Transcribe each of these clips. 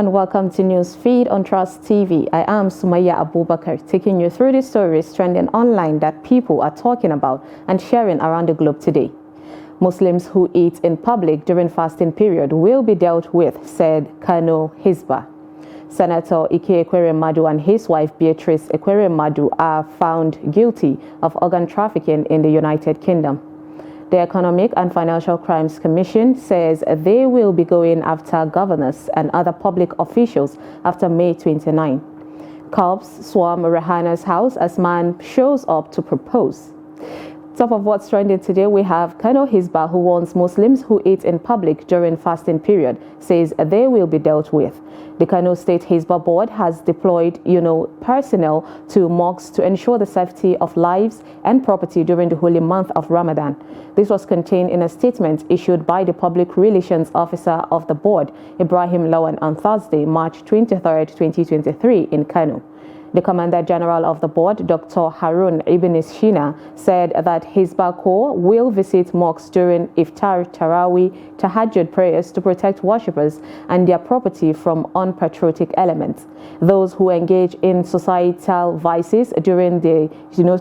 and welcome to News Feed on Trust TV. I am Sumaya Abubakar, taking you through the stories trending online that people are talking about and sharing around the globe today. Muslims who eat in public during fasting period will be dealt with, said Kano Hisbah. Senator Ike Ekweremadu and his wife Beatrice Ekweremadu are found guilty of organ trafficking in the United Kingdom. The Economic and Financial Crimes Commission says they will be going after governors and other public officials after May 29. Cops swarm Rihanna's house as man shows up to propose. Top of what's trending today, we have Kano Hisbah, who warns Muslims who eat in public during fasting period, says they will be dealt with. The Kano State Hisbah Board has deployed, personnel to mosques to ensure the safety of lives and property during the holy month of Ramadan. This was contained in a statement issued by the Public Relations Officer of the board, Ibrahim Lawan, on Thursday, March 23, 2023 in Kano. The Commander General of the board, Dr. Harun Ibn Shina, said that Hisbah Corps will visit mosques during Iftar, Taraweeh, Tahajjud prayers to protect worshippers and their property from unpatriotic elements. Those who engage in societal vices during the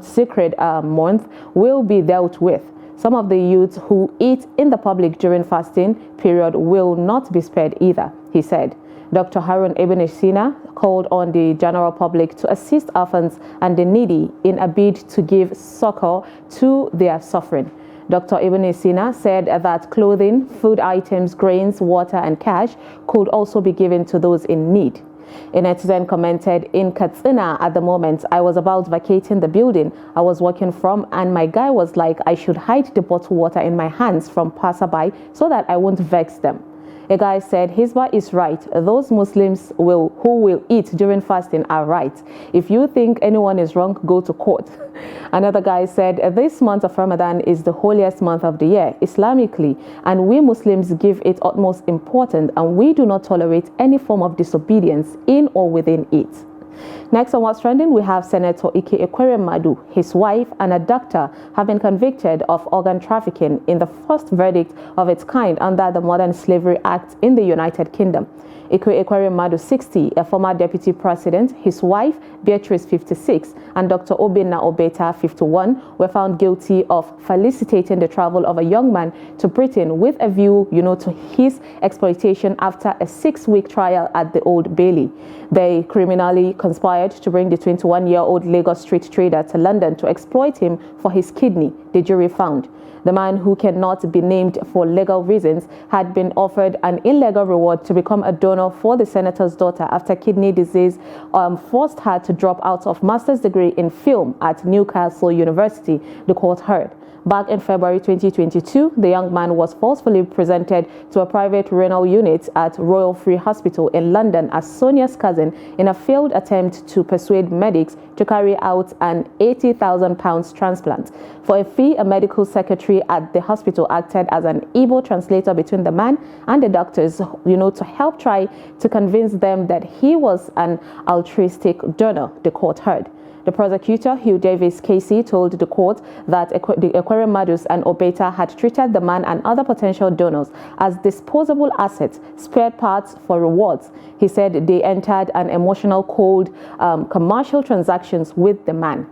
sacred month will be dealt with. Some of the youths who eat in the public during fasting period will not be spared either, he said. Dr. Harun Ibn Sina called on the general public to assist orphans and the needy in a bid to give succor to their suffering. Dr. Ibn Sina said that clothing, food items, grains, water, and cash could also be given to those in need. A netizen commented, "In Katsina at the moment, I was about vacating the building I was working from, and my guy was like I should hide the bottled water in my hands from passerby so that I won't vex them." A guy said, "Hisbah is right. Those Muslims who will eat during fasting are right. If you think anyone is wrong, go to court." Another guy said, "This month of Ramadan is the holiest month of the year, Islamically, and we Muslims give it utmost importance, and we do not tolerate any form of disobedience in or within it." Next on what's trending, we have Senator Ike Ekweremadu, his wife, and a doctor have been convicted of organ trafficking in the first verdict of its kind under the Modern Slavery Act in the United Kingdom. Ike Ekweremadu, 60, a former deputy president, his wife, Beatrice, 56, and Dr. Obinna Obeta, 51, were found guilty of facilitating the travel of a young man to Britain with a view, to his exploitation after a 6-week trial at the Old Bailey. They criminally conspired to bring the 21-year-old Lagos street trader to London to exploit him for his kidney, the jury found. The man, who cannot be named for legal reasons, had been offered an illegal reward to become a donor for the senator's daughter after kidney disease forced her to drop out of master's degree in film at Newcastle University, the court heard. Back in February 2022, the young man was forcefully presented to a private renal unit at Royal Free Hospital in London as Sonia's cousin in a failed attempt to persuade medics to carry out an £80,000 transplant. For a fee, a medical secretary at the hospital acted as an Igbo translator between the man and the doctors, to help try to convince them that he was an altruistic donor, the court heard. The prosecutor, Hugh Davis Casey, told the court that the Ekweremadus and Obeta had treated the man and other potential donors as disposable assets, spare parts for rewards. He said they entered an emotional, cold commercial transactions with the man.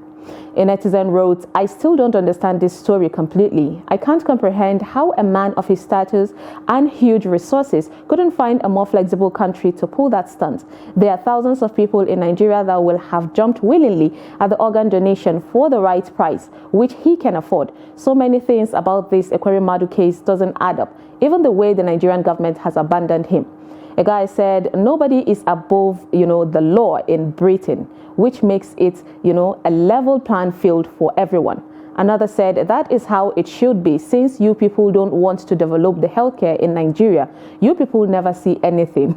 A netizen wrote, "I still don't understand this story completely. I can't comprehend how a man of his status and huge resources couldn't find a more flexible country to pull that stunt. There are thousands of people in Nigeria that will have jumped willingly at the organ donation for the right price, which he can afford. So many things about this Ekweremadu case doesn't add up, even the way the Nigerian government has abandoned him." A guy said, "Nobody is above, the law in Britain, which makes it, a level playing field for everyone." Another said, "That is how it should be, since you people don't want to develop the healthcare in Nigeria. You people never see anything."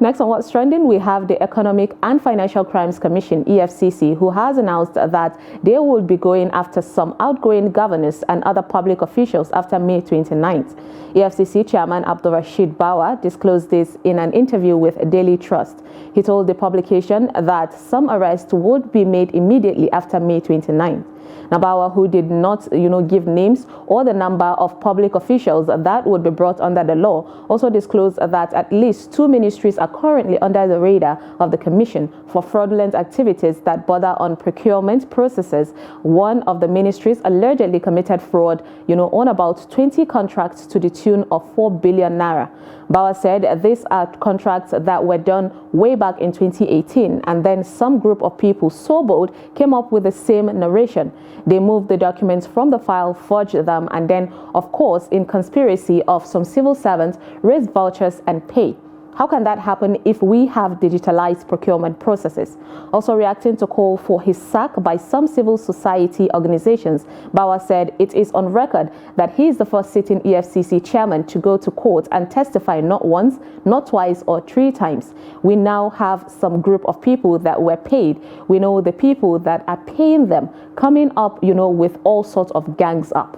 Next on what's trending, we have the Economic and Financial Crimes Commission, EFCC, who has announced that they will be going after some outgoing governors and other public officials after May 29th. EFCC Chairman Abdul Rashid Bawa disclosed this in an interview with Daily Trust. He told the publication that some arrests would be made immediately after May 29th. Nabawa, who did not, give names or the number of public officials that would be brought under the law, also disclosed that at least 2 ministries are currently under the radar of the Commission for fraudulent activities that border on procurement processes. One of the ministries allegedly committed fraud, on about 20 contracts to the tune of 4 billion naira. Bauer said these are contracts that were done way back in 2018, and then some group of people so bold came up with the same narration. They moved the documents from the file, forged them, and then, of course, in conspiracy of some civil servants, raised vouchers and pay. How can that happen if we have digitalized procurement processes? Also reacting to call for his sack by some civil society organizations, Bauer said it is on record that he is the first sitting EFCC chairman to go to court and testify not once, not twice, or 3 times. We now have some group of people that were paid. We know the people that are paying them coming up, with all sorts of gangs up.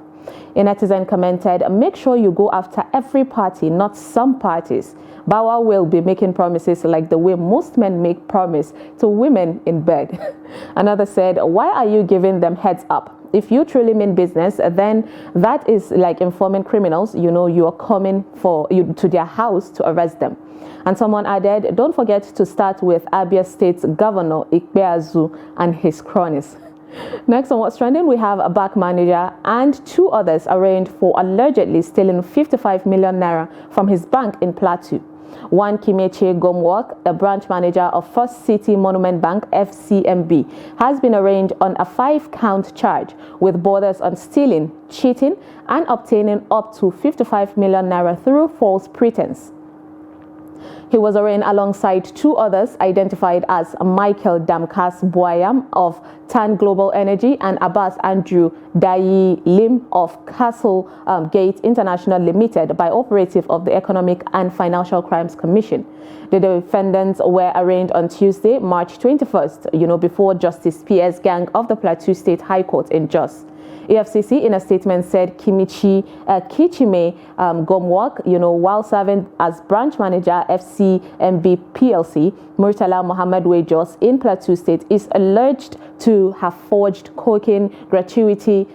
A netizen commented, "Make sure you go after every party, not some parties." Bauer will be making promises like the way most men make promise to women in bed. Another said, "Why are you giving them heads up? If you truly mean business, then that is like informing criminals. You are coming to their house to arrest them." And someone added, "Don't forget to start with Abia State's Governor Ikpeazu and his cronies." Next on What's Trending, we have a bank manager and 2 others arraigned for allegedly stealing 55 million naira from his bank in Plateau. One Kimeche Gomwok, a branch manager of First City Monument Bank (FCMB), has been arraigned on a 5-count charge with borders on stealing, cheating, and obtaining up to 55 million naira through false pretense. He was arraigned alongside 2 others identified as Michael Damkas Boyam of Tan Global Energy and Abbas Andrew Dayi Lim of Castle Gate International Limited by operative of the Economic and Financial Crimes Commission. The defendants were arraigned on Tuesday, March 21st, before Justice P.S. Gang of the Plateau State High Court in Jos. EFCC in a statement said Kichime Gomwok, while serving as branch manager FCMB PLC, Murtala Mohammed Jos in Plateau State, is alleged to have forged cocaine gratuity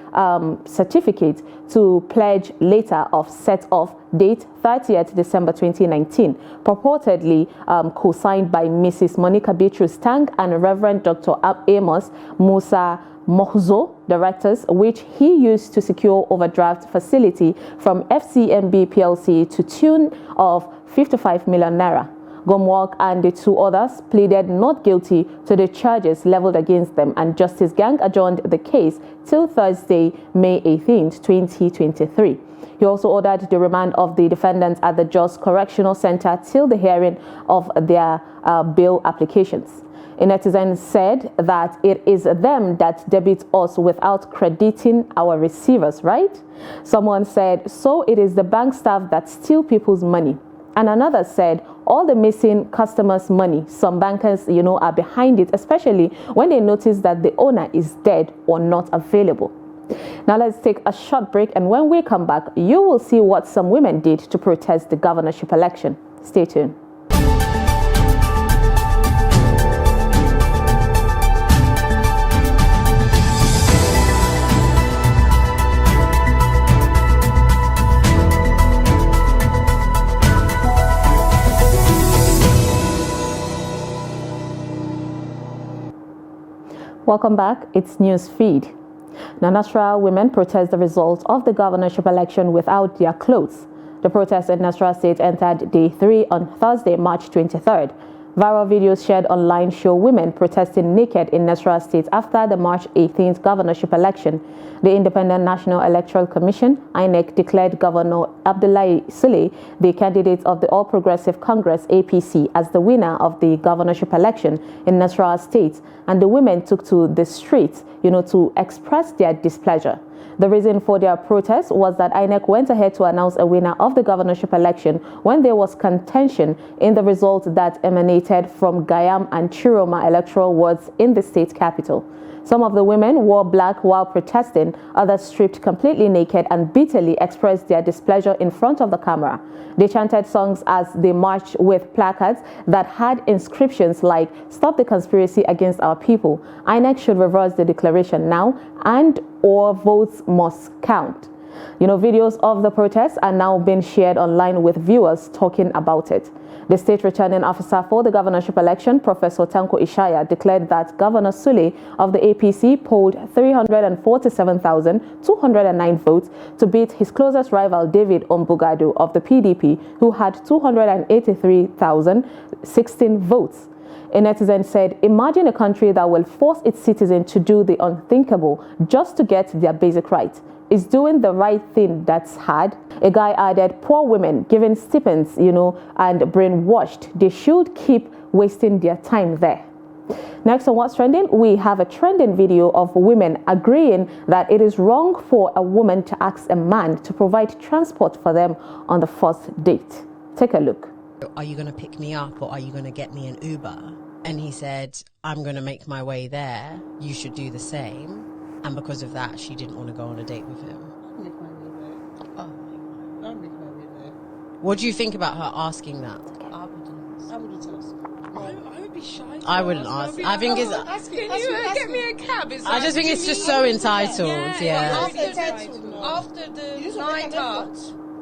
certificate to pledge letter of set-off date 30th December 2019, purportedly co-signed by Mrs. Monica Beatrice Tang and Reverend Dr. Amos Musa Mohzo, directors, which he used to secure overdraft facility from FCMB PLC to tune of 55 million naira. Gomwok and the 2 others pleaded not guilty to the charges leveled against them, and Justice Gang adjourned the case till Thursday, May 18, 2023. He also ordered the remand of the defendants at the Jos Correctional Center till the hearing of their bail applications. A netizen said that it is them that debit us without crediting our receivers, right? Someone said, so it is the bank staff that steal people's money. And another said, all the missing customers' money, some bankers, are behind it, especially when they notice that the owner is dead or not available. Now let's take a short break, and when we come back, you will see what some women did to protest the governorship election. Stay tuned. Welcome back. It's News Feed. Now, Nasarawa women protest the results of the governorship election without their clothes. The protest in Nasarawa State entered day 3 on Thursday, March 23rd. Viral videos shared online show women protesting naked in Nasarawa State after the March 18th governorship election. The Independent National Electoral Commission, INEC, declared Governor Abdullahi Sule, the candidate of the All Progressive Congress (APC), as the winner of the governorship election in Nasarawa State, and the women took to the streets, to express their displeasure. The reason for their protest was that INEC went ahead to announce a winner of the governorship election when there was contention in the result that emanated from Gayam and Chiroma electoral wards in the state capital. Some of the women wore black while protesting, others stripped completely naked and bitterly expressed their displeasure in front of the camera. They chanted songs as they marched with placards that had inscriptions like, "Stop the conspiracy against our people. INEC should reverse the declaration now, and or votes must count." Videos of the protests are now being shared online with viewers talking about it. The state returning officer for the governorship election, Professor Tanko Ishaya, declared that Governor Sule of the APC polled 347,209 votes to beat his closest rival David Ombugado of the PDP, who had 283,016 votes. A netizen said, "Imagine a country that will force its citizens to do the unthinkable just to get their basic rights. Is doing the right thing that's hard?" A guy added, "Poor women given stipends, and brainwashed. They should keep wasting their time there." Next on What's Trending, we have a trending video of women agreeing that it is wrong for a woman to ask a man to provide transport for them on the first date. Take a look. "Are you going to pick me up or are you going to get me an Uber?" And he said, "I'm going to make my way there. You should do the same." And because of that, she didn't want to go on a date with him. Don't make my way there. Oh my God. Don't make my way there. What do you think about her asking that? I wouldn't ask. I would be shy. I wouldn't ask. I think it's... Can you get me a cab? I just think it's just so entitled, yeah. After the night out,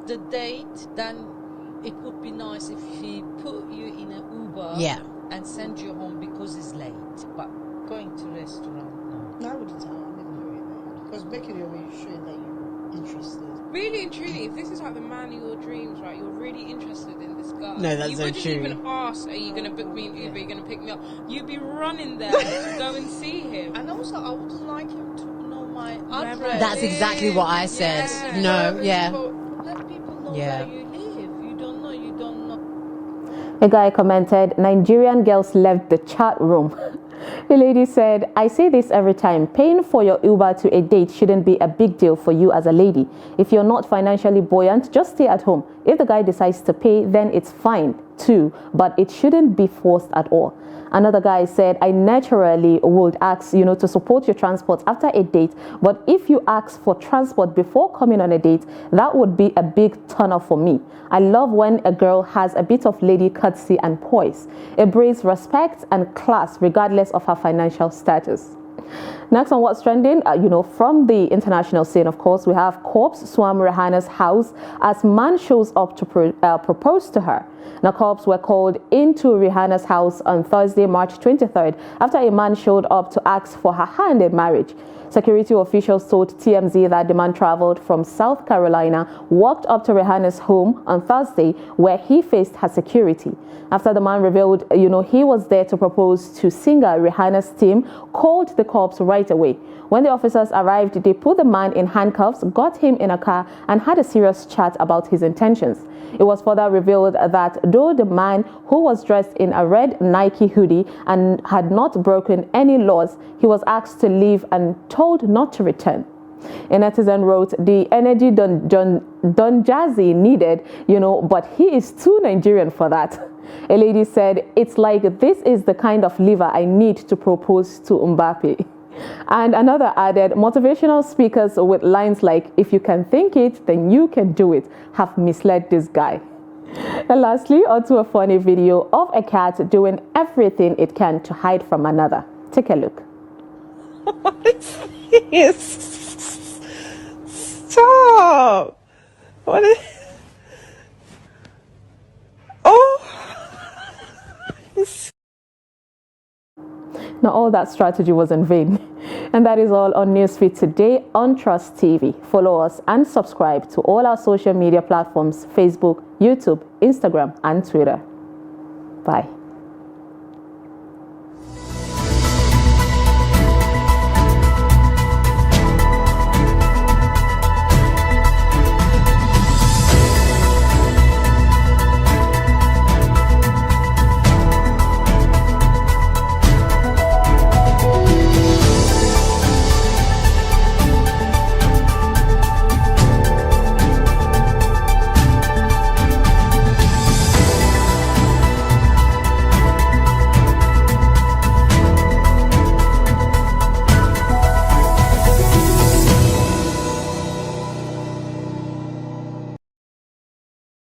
the date, then it would be nice if he put you in an Uber and send you home because it's late. But going to restaurant, No, I wouldn't tell. I'm in my way there. Because making your way showing that you're interested. really and truly, if this is like the man of your dreams, right, you're really interested in this guy. No, that's you so wouldn't true. even ask, "Are you going to book me an Uber? Are you going to pick me up?" You'd be running there to go and see him. And also, I wouldn't like him to know my address. That's exactly what I said. Yeah. No, Let people know Yeah. where you live. You don't know. A guy commented, "Nigerian girls left the chat room." The lady said, "I say this every time. Paying for your Uber to a date shouldn't be a big deal for you as a lady. If you're not financially buoyant, just stay at home. If the guy decides to pay, then it's fine too, but it shouldn't be forced at all." Another guy said, "I naturally would ask, to support your transport after a date, but if you ask for transport before coming on a date, that would be a big turn-off for me. I love when a girl has a bit of lady courtesy and poise. It breeds respect and class regardless of her financial status." Next on What's Trending, from the international scene, of course, we have corpse swarm Rihanna's house as man shows up to propose to her. Now, corpse were called into Rihanna's house on Thursday, March 23rd, after a man showed up to ask for her hand in marriage. Security officials told TMZ that the man traveled from South Carolina, walked up to Rihanna's home on Thursday, where he faced her security. After the man revealed, he was there to propose to singer Rihanna's team, called the cops right away. When the officers arrived, they put the man in handcuffs, got him in a car, and had a serious chat about his intentions. It was further revealed that though the man, who was dressed in a red Nike hoodie and had not broken any laws, he was asked to leave and told not to return. A netizen wrote, "The energy Don Jazzy needed, but he is too Nigerian for that." A lady said, "It's like this is the kind of liver I need to propose to Mbappe." And another added, "Motivational speakers with lines like, 'If you can think it, then you can do it,' have misled this guy." And lastly, onto a funny video of a cat doing everything it can to hide from another. Take a look. What is this? Stop! What is... Oh! Now, all that strategy was in vain. And that is all on Newsfeed today on Trust TV. Follow us and subscribe to all our social media platforms: Facebook, YouTube, Instagram, and Twitter. Bye.